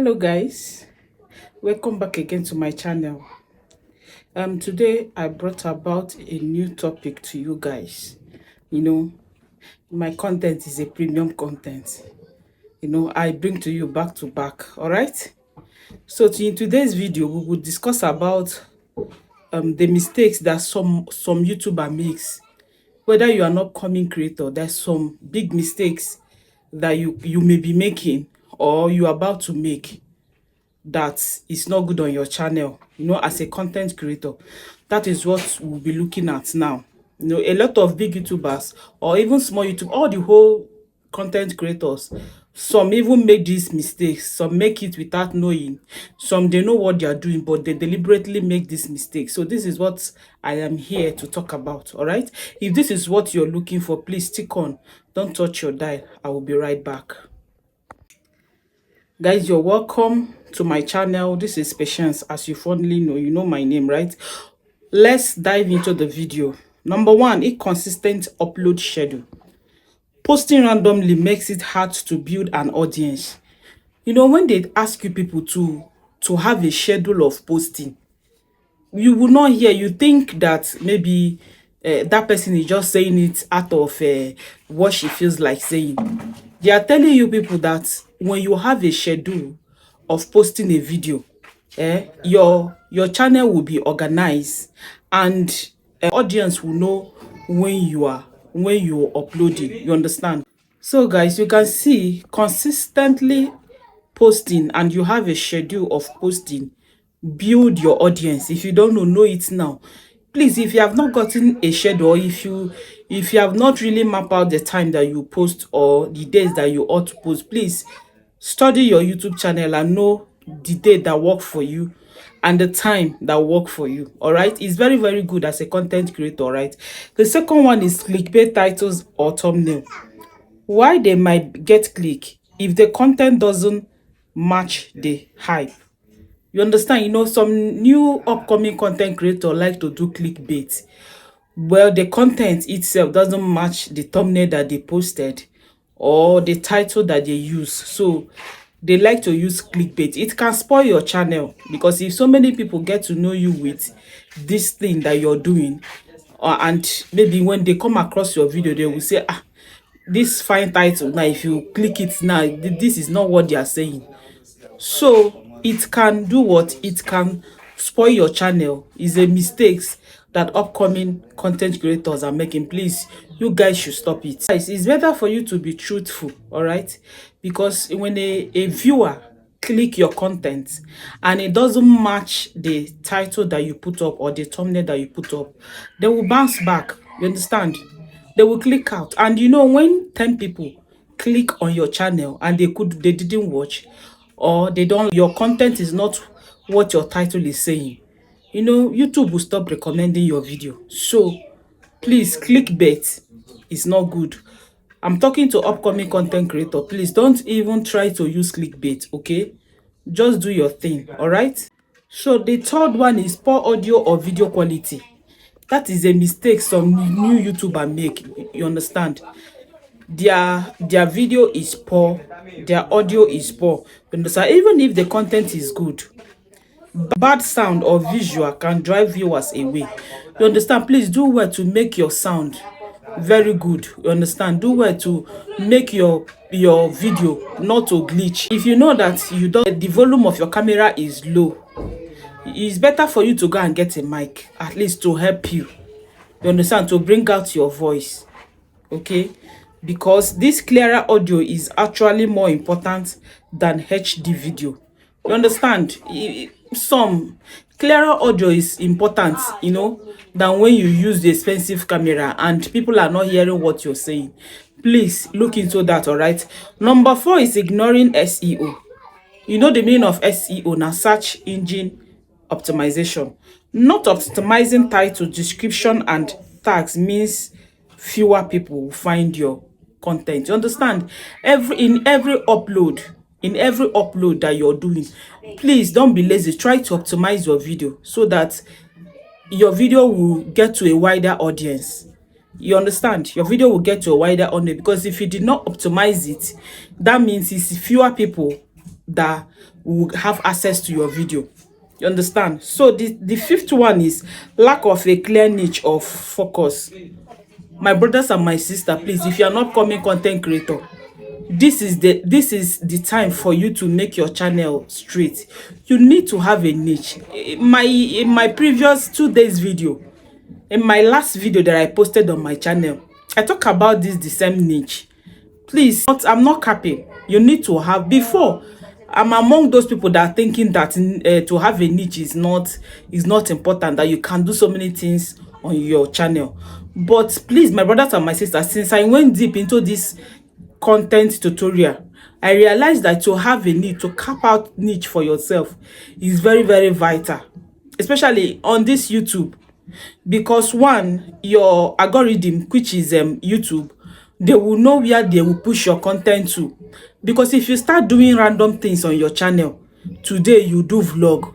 Hello guys, welcome back again to my channel. Today I brought about a new topic to you guys. You know, my content is a premium content. I bring to you back to back. All right. So in today's video, we will discuss about the mistakes that some YouTuber makes. Whether you are not upcoming creator, there's some big mistakes that you may be making or you are about to make that is not good on your channel, as a content creator. That is what we'll be looking at now. A lot of big YouTubers or even small YouTube, all the whole content creators, some even make these mistakes. Some make it without knowing. Some they know what they are doing, but they deliberately make this mistake. So this is what I am here to talk about. All right. If this is what you're looking for, please stick on. Don't touch your dial. I will be right back. Guys, you're welcome to my channel. This is Patience. As you fondly know, you know my name, right? Let's dive into the video. Number one, inconsistent upload schedule. Posting randomly makes it hard to build an audience. When they ask you people to have a schedule of posting, you will not hear. You think that maybe that person is just saying it out of what she feels like saying. They are telling you people that when you have a schedule of posting a video, your channel will be organized, and audience will know when you're uploading. You understand? So guys, you can see consistently posting and you have a schedule of posting build your audience. If you don't know it now. Please, if you have not gotten a schedule, or if you have not really mapped out the time that you post or the days that you ought to post, please study your YouTube channel and know the day that work for you and the time that work for you. All right, it's very, very good as a content creator. All right. The second one is clickbait titles or thumbnail. Why they might get click if the content doesn't match the hype. You understand? Some new upcoming content creator like to do clickbait. Well, the content itself doesn't match the thumbnail that they posted or the title that they use. So they like to use clickbait. It can spoil your channel, because if so many people get to know you with this thing that you're doing, and maybe when they come across your video, they will say, this fine title, now if you click it now, this is not what they are saying. So it can do what? It can spoil your channel. Is a mistakes that upcoming content creators are making. Please, you guys should stop it. Guys, it's better for you to be truthful. All right, because when a viewer click your content and it doesn't match the title that you put up or the thumbnail that you put up, they will bounce back. You understand? They will click out. And when 10 people click on your channel and they didn't watch, or they don't, your content is not what your title is saying, YouTube will stop recommending your video. So please, clickbait is not good. I'm talking to upcoming content creator. Please don't even try to use clickbait. Okay, just do your thing. All right. So the third one is poor audio or video quality. That is a mistake some new YouTuber make. You understand? Their video is poor, their audio is poor. You understand? Even if the content is good, bad sound or visual can drive viewers away. You understand? Please do well to make your sound very good. You understand? Do well to make your video not to glitch. If you know that the volume of your camera is low, it's better for you to go and get a mic, at least to help you. You understand? To bring out your voice. Okay, because this clearer audio is actually more important than HD video. You understand? Some clearer audio is important, than when you use the expensive camera and people are not hearing what you're saying. Please look into that. All right. Number 4 is ignoring SEO. You know the meaning of SEO now, search engine optimization. Not optimizing title, description, and tags means fewer people will find your content. You understand? In every upload that you're doing, please don't be lazy. Try to optimize your video so that your video will get to a wider audience. You understand? Your video will get to a wider audience, because if you did not optimize it, that means it's fewer people that will have access to your video. You understand? So the fifth one is lack of a clear niche of focus. My brothers and my sister, please, if you are not coming content creator, this is the time for you to make your channel straight. You need to have a niche. In my previous 2 days video, in my last video that I posted on my channel, I talk about the same niche. Please, I'm not capping. You need to have, before I'm among those people that are thinking that to have a niche is not important, that you can do so many things on your channel. But please, my brothers and my sisters, since I went deep into this content tutorial, I realized that to have a niche, to cap out niche for yourself, is very, very vital, especially on this YouTube. Because one, your algorithm, which is YouTube, they will know where they will push your content to. Because if you start doing random things on your channel, today you do vlog,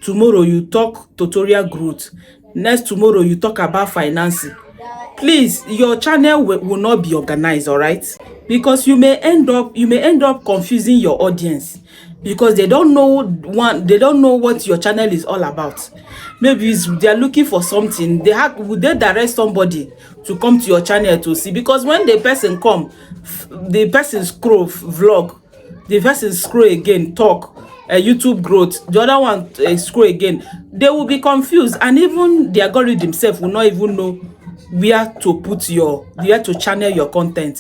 tomorrow you talk tutorial growth, next tomorrow you talk about financing, please, your channel will not be organized, all right? Because you may end up confusing your audience, because they don't know what your channel is all about. Maybe they are looking for something. Would they direct somebody to come to your channel to see? Because when the person come, the person scroll vlog, the person scroll again talk YouTube growth, the other one scroll again, they will be confused, and even the algorithm themselves will not even know where to channel your content.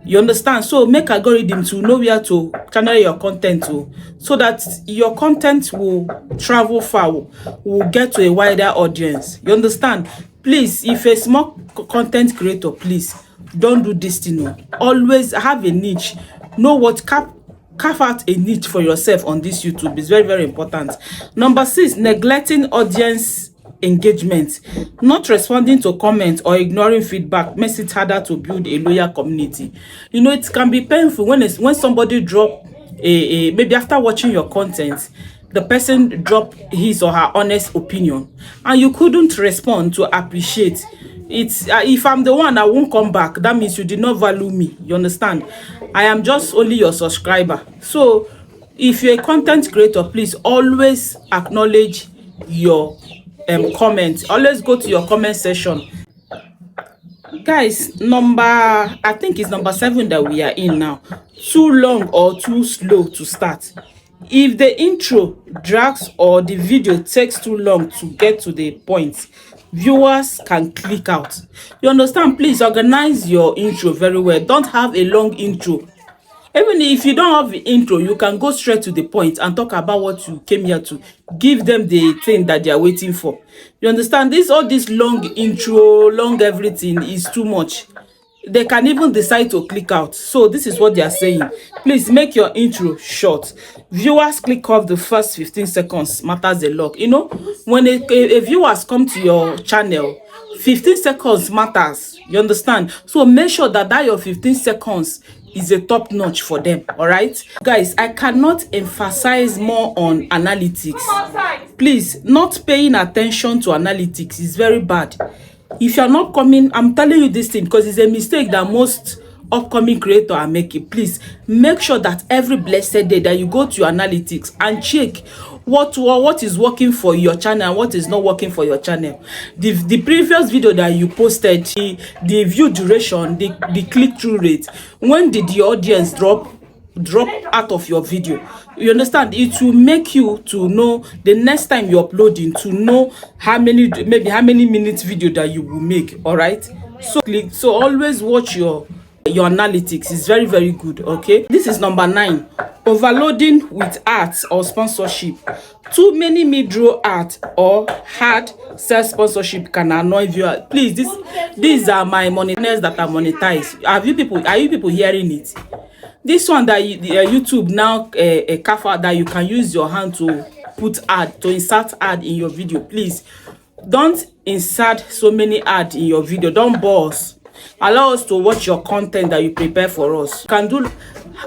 You understand? So make algorithm to know where to channel your content to, so that your content will travel far, will get to a wider audience. You understand? Please, if a small content creator, please don't do this thing. No. Always have a niche. Know what, carve out a niche for yourself on this YouTube. Is very, very important. Number 6, neglecting audience engagement. Not responding to comments or ignoring feedback makes it harder to build a loyal community. You know, it can be painful when somebody drop maybe after watching your content, the person drop his or her honest opinion, and you couldn't respond to appreciate it. If I'm the one, I won't come back. That means you did not value me. You understand? I am just only your subscriber. So if you're a content creator, please always acknowledge your comments. Always go to your comment section. Guys, I think it's number 7 that we are in now. Too long or too slow to start. If the intro drags or the video takes too long to get to the point, viewers can click out. You understand? Please organize your intro very well. Don't have a long intro. Even if you don't have the intro, you can go straight to the point and talk about what you came here to. Give them the thing that they are waiting for. You understand? All this long intro, long everything is too much. They can even decide to click out. So this is what they are saying. Please make your intro short. Viewers click off the first 15 seconds matters a lot. You know, when a viewers come to your channel, 15 seconds matters. You understand? So make sure that your 15 seconds is a top notch for them. All right, guys, I cannot emphasize more on analytics. Please, not paying attention to analytics is very bad. If you're not coming, I'm telling you this thing because it's a mistake that most upcoming creators are making. Please make sure that every blessed day that you go to your analytics and check what is working for your channel and what is not working for your channel. The previous video that you posted, the view duration, the click-through rate, when did the audience drop out of your video? You understand? It will make you to know the next time you're uploading, to know maybe how many minutes video that you will make. All right, so always watch your analytics. Is very, very good. Okay, this is number 9. Overloading with ads or sponsorship. Too many mid-roll ads or hard self sponsorship can annoy viewers. Please, these are my monetizers that are monetized. Are you people hearing it? This one that YouTube now carve out that you can use your hand to insert ad in your video. Please don't insert so many ads in your video. Don't bore us. Allow us to watch your content that you prepare for us. You can do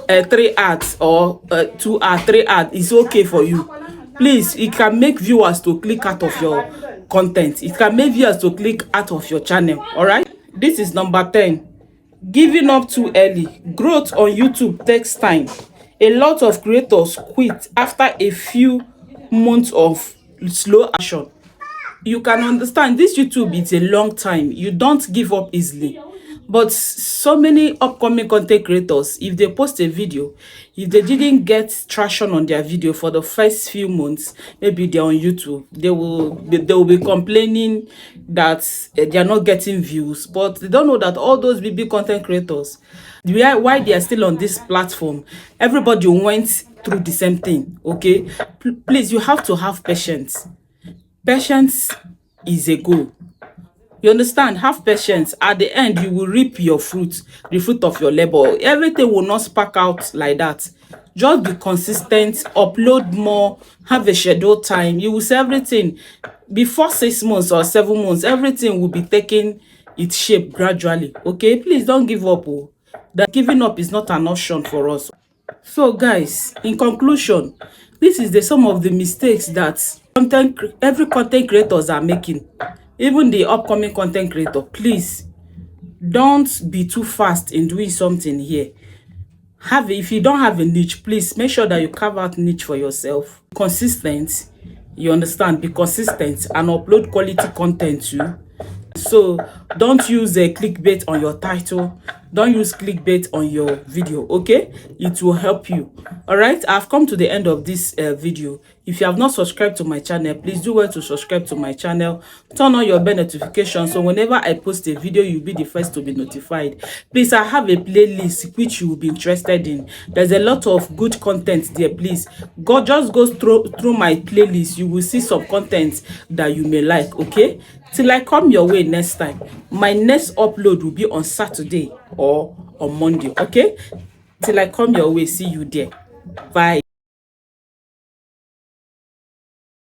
3 ads or 2 ads, 3 ads. It's okay for you. Please, it can make viewers to click out of your content. It can make viewers to click out of your channel. All right. This is number 10. Giving up too early. Growth on YouTube takes time. A lot of creators quit after a few months of slow action. You can understand this YouTube is a long time. You don't give up easily. But so many upcoming content creators, if they post a video, if they didn't get traction on their video for the first few months, maybe they're on YouTube, they will be complaining that they are not getting views. But they don't know that all those big content creators, why they are still on this platform, everybody went through the same thing. Okay, please, you have to have patience. Patience is a goal. You understand? Have patience. At the end, you will reap your fruit, the fruit of your labor. Everything will not spark out like that. Just be consistent, upload more, have a scheduled time. You will see everything before 6 months or 7 months. Everything will be taking its shape gradually. Okay, please don't give up. Oh. That giving up is not an option for us. So guys, in conclusion, this is some of the mistakes that every content creators are making. Even the upcoming content creator, please don't be too fast in doing something here. If you don't have a niche, please make sure that you carve out niche for yourself. Consistent, you understand? Be consistent and upload quality content too. So don't use a clickbait on your title. Don't use clickbait on your video. Okay, it will help you. All right, I've come to the end of this video. If you have not subscribed to my channel, please do well to subscribe to my channel. Turn on your bell notification so whenever I post a video, you'll be the first to be notified. Please, I have a playlist which you will be interested in. There's a lot of good content there. Please just go through my playlist. You will see some content that you may like. Okay, till I come your way next time. My next upload will be on Saturday or on Monday. Okay, till I come your way. See you there. Bye.